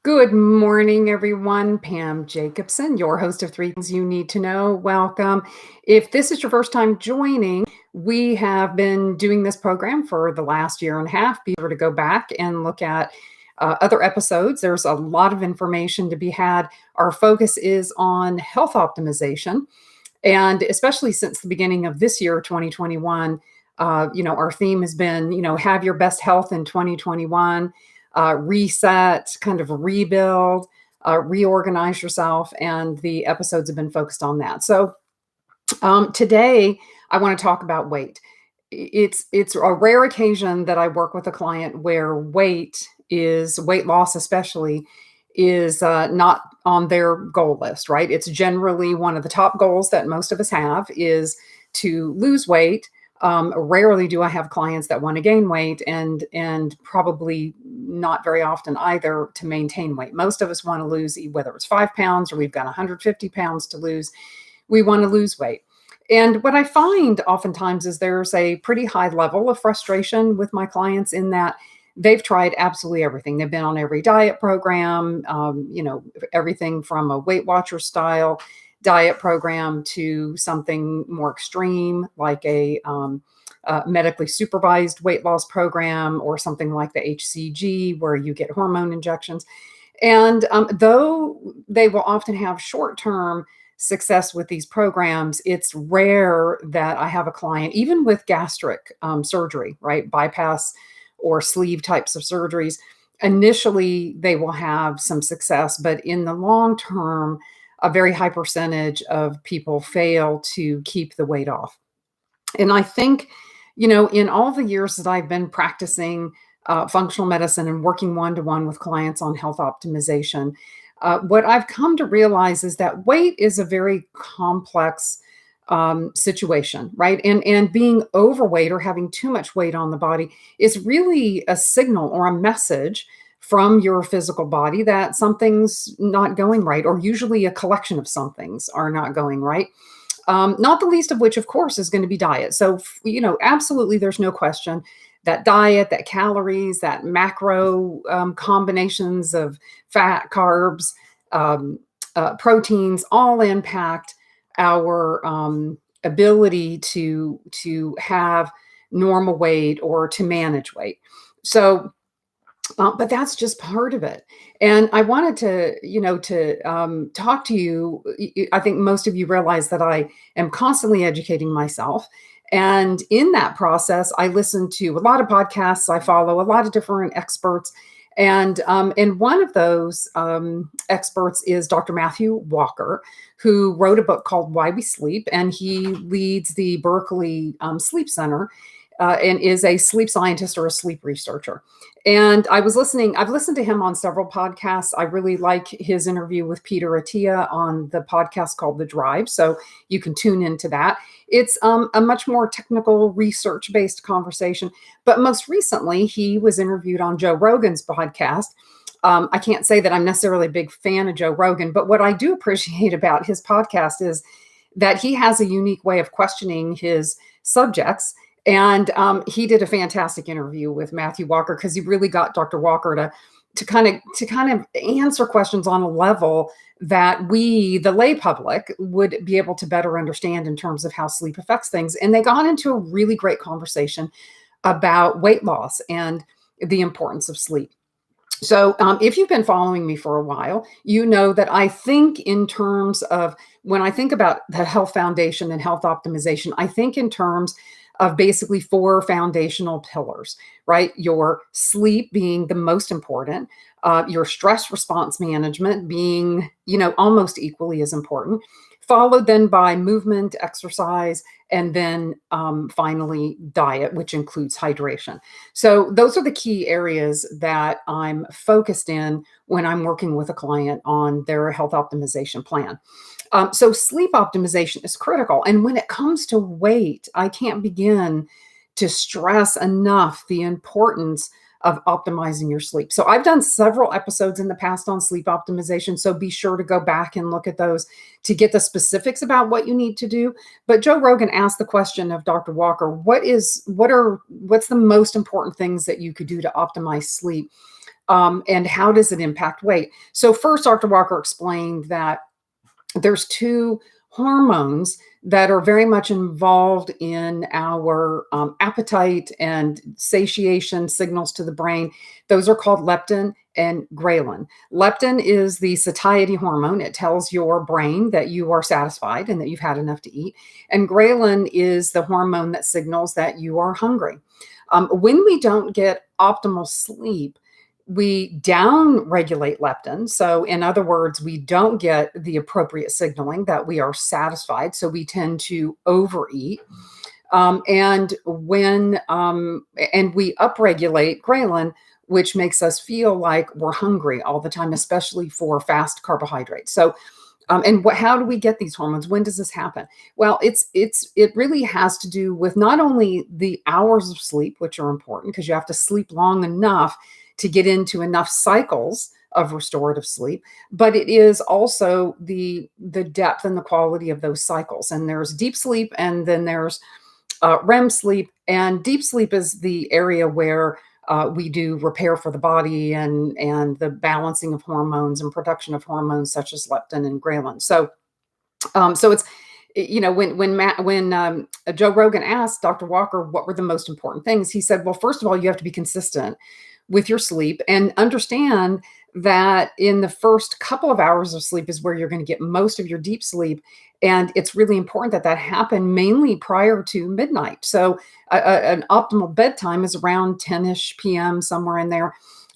Good morning, everyone. Pam Jacobson, your host of Three Things You Need to Know. Welcome. If this is your first time joining, we have been doing this program for the last year and a half. Be sure to go back and look at other episodes. There's a lot of information to be had. Our focus is on health optimization. And especially since the beginning of this year, 2021, our theme has been, have your best health in 2021, reset, kind of rebuild, reorganize yourself. And the episodes have been focused on that. So today, I want to talk about weight. It's a rare occasion that I work with a client where weight loss, especially, is not on their goal list. Right? It's generally one of the top goals that most of us have is to lose weight. Rarely do I have clients that want to gain weight, and probably not very often either to maintain weight. Most of us want to lose, whether it's 5 pounds or we've got 150 pounds to lose. We want to lose weight. And what I find oftentimes is there's a pretty high level of frustration with my clients in that they've tried absolutely everything. They've been on every diet program, everything from a Weight Watcher style diet program to something more extreme like a medically supervised weight loss program or something like the HCG where you get hormone injections. And though they will often have short term success with these programs, it's rare that I have a client, even with gastric surgery, right? Bypass or sleeve types of surgeries. Initially, they will have some success, but in the long term, a very high percentage of people fail to keep the weight off. And I think, in all the years that I've been practicing functional medicine and working one to one with clients on health optimization, what I've come to realize is that weight is a very complex situation, right? And being overweight or having too much weight on the body is really a signal or a message from your physical body that something's not going right, or usually a collection of some things are not going right. Not the least of which, of course, is going to be diet. So, absolutely, there's no question that diet, that calories, that macro combinations of fat, carbs, proteins, all impact our ability to have normal weight or to manage weight. So, but that's just part of it. And I wanted to talk to you. I think most of you realize that I am constantly educating myself. And in that process, I listen to a lot of podcasts. I follow a lot of different experts. And one of those experts is Dr. Matthew Walker, who wrote a book called Why We Sleep. And he leads the Berkeley Sleep Center and is a sleep scientist or a sleep researcher. And I've listened to him on several podcasts. I really like his interview with Peter Attia on the podcast called The Drive. So you can tune into that. It's a much more technical, research based conversation. But most recently, he was interviewed on Joe Rogan's podcast. I can't say that I'm necessarily a big fan of Joe Rogan, but what I do appreciate about his podcast is that he has a unique way of questioning his subjects. And he did a fantastic interview with Matthew Walker because he really got Dr. Walker to kind of answer questions on a level that we, the lay public, would be able to better understand in terms of how sleep affects things. And they got into a really great conversation about weight loss and the importance of sleep. So, if you've been following me for a while, you know that I think in terms of when I think about the health foundation and health optimization, I think in terms of basically four foundational pillars, right? Your sleep being the most important, your stress response management being, almost equally as important, followed then by movement, exercise, and then finally diet, which includes hydration. So those are the key areas that I'm focused in when I'm working with a client on their health optimization plan. So sleep optimization is critical. And when it comes to weight, I can't begin to stress enough the importance of optimizing your sleep. So I've done several episodes in the past on sleep optimization. So be sure to go back and look at those to get the specifics about what you need to do. But Joe Rogan asked the question of Dr. Walker, what's the most important things that you could do to optimize sleep? And how does it impact weight? So first, Dr. Walker explained that there's two hormones that are very much involved in our appetite and satiation signals to the brain. Those are called leptin and ghrelin. Leptin is the satiety hormone. It tells your brain that you are satisfied and that you've had enough to eat. And ghrelin is the hormone that signals that you are hungry. When we don't get optimal sleep, we down regulate leptin. So, in other words, we don't get the appropriate signaling that we are satisfied. So, we tend to overeat. And we upregulate ghrelin, which makes us feel like we're hungry all the time, especially for fast carbohydrates. So, how do we get these hormones? When does this happen? Well, it really has to do with not only the hours of sleep, which are important because you have to sleep long enough to get into enough cycles of restorative sleep, but it is also the depth and the quality of those cycles. And there's deep sleep, and then there's REM sleep. And deep sleep is the area where we do repair for the body and the balancing of hormones and production of hormones such as leptin and ghrelin. So it's when Joe Rogan asked Dr. Walker what were the most important things, he said, well, first of all, you have to be consistent with your sleep and understand that in the first couple of hours of sleep is where you're going to get most of your deep sleep. And it's really important that that happen mainly prior to midnight. So an optimal bedtime is around 10-ish p.m., somewhere in there.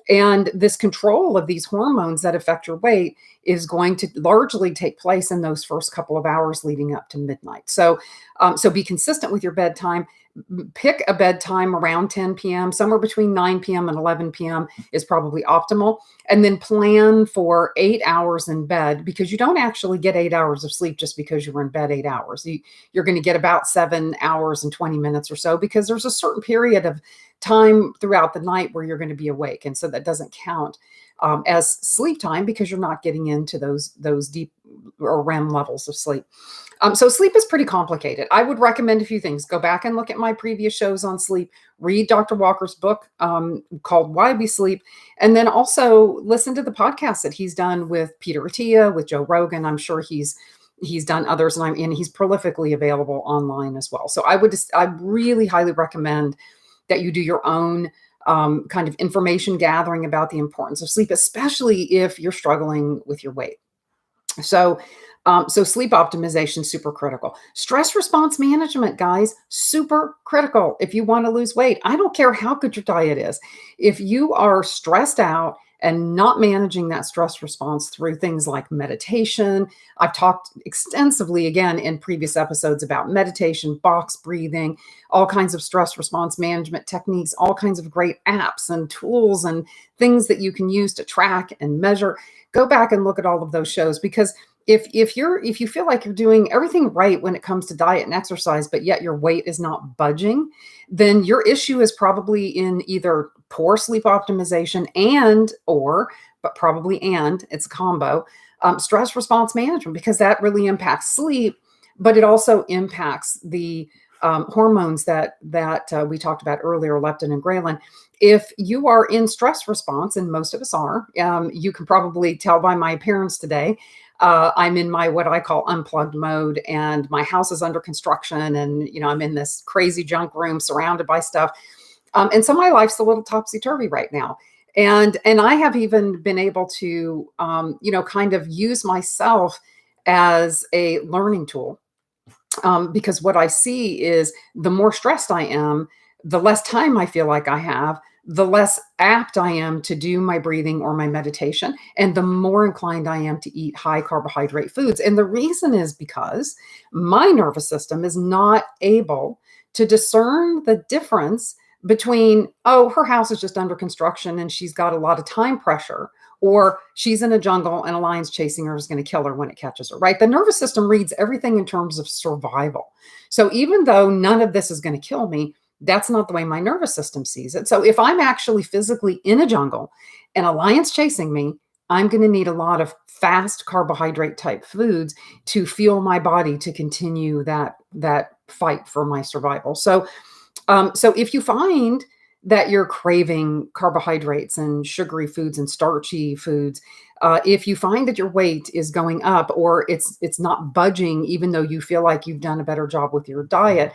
And this control of these hormones that affect your weight is going to largely take place in those first couple of hours leading up to midnight. So be consistent with your bedtime. Pick a bedtime around 10 p.m., somewhere between 9 p.m. and 11 p.m. is probably optimal. And then plan for 8 hours in bed, because you don't actually get 8 hours of sleep just because you're in bed 8 hours. You're going to get about 7 hours and 20 minutes or so, because there's a certain period of time throughout the night where you're going to be awake. And so that doesn't count as sleep time because you're not getting into those deep or REM levels of sleep. So sleep is pretty complicated. I would recommend a few things. Go back and look at my previous shows on sleep. Read Dr. Walker's book called Why We Sleep. And then also listen to the podcast that he's done with Peter Attia, with Joe Rogan. I'm sure he's done others, and he's prolifically available online as well. So I really highly recommend that you do your own kind of information gathering about the importance of sleep, especially if you're struggling with your weight. So sleep optimization, super critical. Stress response management, guys, super critical. If you want to lose weight, I don't care how good your diet is. If you are stressed out and not managing that stress response through things like meditation, I've talked extensively again in previous episodes about meditation, box breathing, all kinds of stress response management techniques, all kinds of great apps and tools and things that you can use to track and measure. Go back and look at all of those shows, because if you feel like you're doing everything right when it comes to diet and exercise, but yet your weight is not budging, then your issue is probably in either poor sleep optimization but probably it's a combo, stress response management, because that really impacts sleep, but it also impacts the hormones that we talked about earlier, leptin and ghrelin. If you are in stress response, and most of us are, you can probably tell by my appearance today, I'm in my what I call unplugged mode, and my house is under construction, and I'm in this crazy junk room surrounded by stuff, and so my life's a little topsy-turvy right now. And I have even been able to kind of use myself as a learning tool, because what I see is the more stressed I am, the less time I feel like I have, the less apt I am to do my breathing or my meditation, and the more inclined I am to eat high carbohydrate foods. And the reason is because my nervous system is not able to discern the difference between, oh, her house is just under construction and she's got a lot of time pressure, or she's in a jungle and a lion's chasing her, is going to kill her when it catches her, right? The nervous system reads everything in terms of survival. So even though none of this is going to kill me, that's not the way my nervous system sees it. So if I'm actually physically in a jungle and a lion's chasing me, I'm going to need a lot of fast carbohydrate type foods to fuel my body to continue that fight for my survival. So if you find that you're craving carbohydrates and sugary foods and starchy foods, if you find that your weight is going up or it's not budging, even though you feel like you've done a better job with your diet,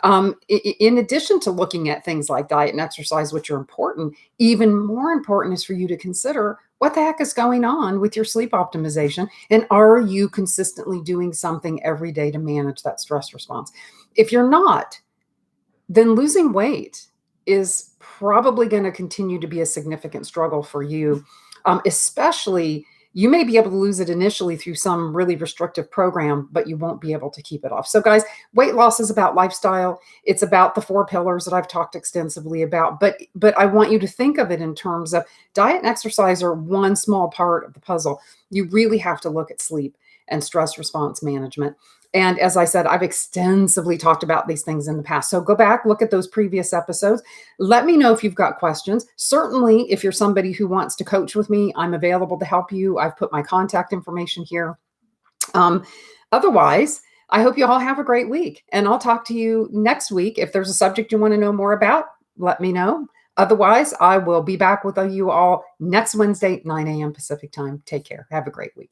in addition to looking at things like diet and exercise, which are important, even more important is for you to consider what the heck is going on with your sleep optimization. And are you consistently doing something every day to manage that stress response? If you're not, then losing weight is probably going to continue to be a significant struggle for you, especially you may be able to lose it initially through some really restrictive program, but you won't be able to keep it off. So, guys, weight loss is about lifestyle. It's about the four pillars that I've talked extensively about. But I want you to think of it in terms of diet and exercise are one small part of the puzzle. You really have to look at sleep and stress response management. And as I said, I've extensively talked about these things in the past. So go back, look at those previous episodes. Let me know if you've got questions. Certainly, if you're somebody who wants to coach with me, I'm available to help you. I've put my contact information here. Otherwise, I hope you all have a great week. And I'll talk to you next week. If there's a subject you want to know more about, let me know. Otherwise, I will be back with you all next Wednesday, 9 a.m. Pacific time. Take care. Have a great week.